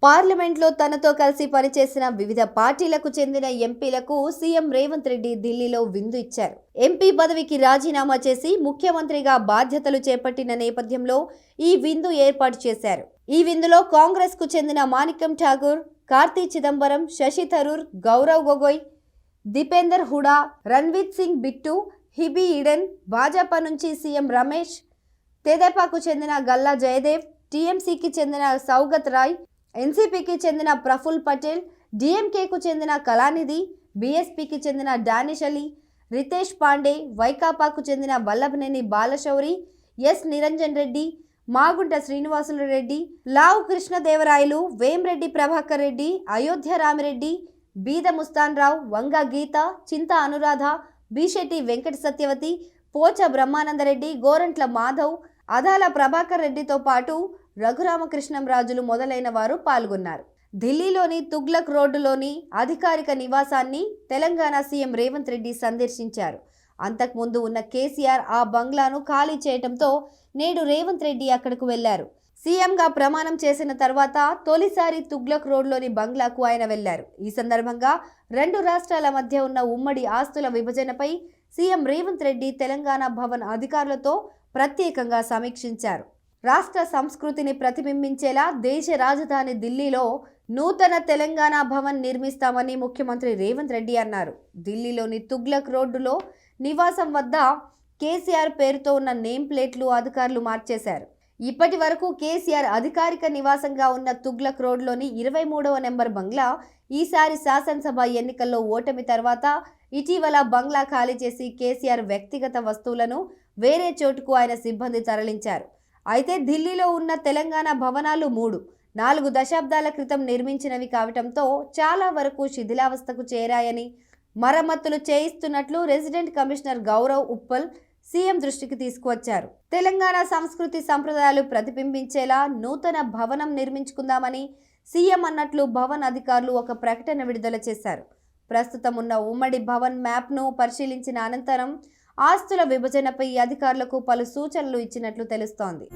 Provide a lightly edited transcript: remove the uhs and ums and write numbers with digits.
పార్లమెంట్లో తనతో కలిసి పనిచేసిన వివిధ పార్టీలకు చెందిన ఎంపీలకు సీఎం రేవంత్ రెడ్డి ఢిల్లీలో విందు ఇచ్చారు. ఎంపీ పదవికి రాజీనామా చేసి ముఖ్యమంత్రిగా బాధ్యతలు చేపట్టిన నేపథ్యంలో ఈ విందు ఏర్పాటు చేశారు. ఈ విందులో కాంగ్రెస్ కు చెందిన మాణిక్యం ఠాగూర్, కార్తీ చిదంబరం, శశి థరూర్, గౌరవ్ గొగోయ్, దీపేందర్ హుడా, రణ్వీర్ సింగ్ బిట్టు, హిబీ ఈడెన్, భాజపా నుంచి సీఎం రమేష్, తెదేపాకు చెందిన గల్లా జయదేవ్, టీఎంసీకి చెందిన సౌగత్ రాయ్, ఎన్సీపీకి చెందిన ప్రఫుల్ పటేల్, డీఎంకేకు చెందిన కళానిధి, బీఎస్పీకి చెందిన డానిష్ అలీ, రితేష్ పాండే, వైకాపాకు చెందిన వల్లభనేని బాలశౌరి, ఎస్ నిరంజన్ రెడ్డి, మాగుంట శ్రీనివాసులు రెడ్డి, లావు కృష్ణదేవరాయలు, వేంరెడ్డి ప్రభాకర్ రెడ్డి, అయోధ్య రామిరెడ్డి, బీద ముస్తాన్ రావు, వంగ గీత, చింత అనురాధ, బీశెట్టి వెంకట సత్యవతి, పోచ బ్రహ్మానందరెడ్డి, గోరంట్ల మాధవ్, అదాల ప్రభాకర్ రెడ్డితో పాటు రఘురామకృష్ణంరాజులు మొదలైన వారు పాల్గొన్నారు. ఢిల్లీలోని తుగ్లక్ రోడ్డులోని అధికారిక నివాసాన్ని తెలంగాణ సీఎం రేవంత్ రెడ్డి సందర్శించారు. అంతకుముందు ఉన్న కేసీఆర్ ఆ బంగ్లాను ఖాళీ చేయడంతో నేడు రేవంత్ రెడ్డి అక్కడకు వెళ్లారు. సీఎంగా ప్రమాణం చేసిన తర్వాత తొలిసారి తుగ్లక్ రోడ్లోని బంగ్లాకు ఆయన వెళ్లారు. ఈ సందర్భంగా రెండు రాష్ట్రాల మధ్య ఉన్న ఉమ్మడి ఆస్తుల విభజనపై సీఎం రేవంత్ రెడ్డి తెలంగాణ భవన్ అధికారులతో ప్రత్యేకంగా సమీక్షించారు. రాష్ట్ర సంస్కృతిని ప్రతిబింబించేలా దేశ రాజధాని ఢిల్లీలో నూతన తెలంగాణ భవన్ నిర్మిస్తామని ముఖ్యమంత్రి రేవంత్ రెడ్డి అన్నారు. ఢిల్లీలోని తుగ్లక్ రోడ్డులో నివాసం వద్ద కేసీఆర్ పేరుతో ఉన్న నేమ్ ప్లేట్లు అధికారులు మార్చేశారు. ఇప్పటి వరకు కేసీఆర్ అధికారిక నివాసంగా ఉన్న తుగ్లక్ రోడ్లోని 23వ నెంబర్ బంగ్లా ఈసారి శాసనసభ ఎన్నికల్లో ఓటమి తర్వాత ఇటీవల బంగ్లా ఖాళీ చేసి కేసీఆర్ వ్యక్తిగత వస్తువులను వేరే చోటుకు ఆయన సిబ్బంది తరలించారు. అయితే ఢిల్లీలో ఉన్న తెలంగాణ భవనాలు 4 దశాబ్దాల క్రితం నిర్మించినవి కావటంతో చాలా వరకు శిథిలావస్థకు చేరాయని, మరమ్మతులు చేయిస్తున్నట్లు resident commissioner Gaurav Uppal CM దృష్టికి తీసుకువచ్చారు. తెలంగాణ సంస్కృతి సంప్రదాయాలు ప్రతిబింబించేలా నూతన భవనం నిర్మించుకుందామని సీఎం అన్నట్లు భవన్ అధికారులు ఒక ప్రకటన విడుదల చేశారు. ప్రస్తుతం ఉన్న ఉమ్మడి భవన్ మ్యాప్ను పరిశీలించిన అనంతరం ఆస్తుల విభజనపై అధికారులకు పలు సూచనలు ఇచ్చినట్లు తెలుస్తోంది.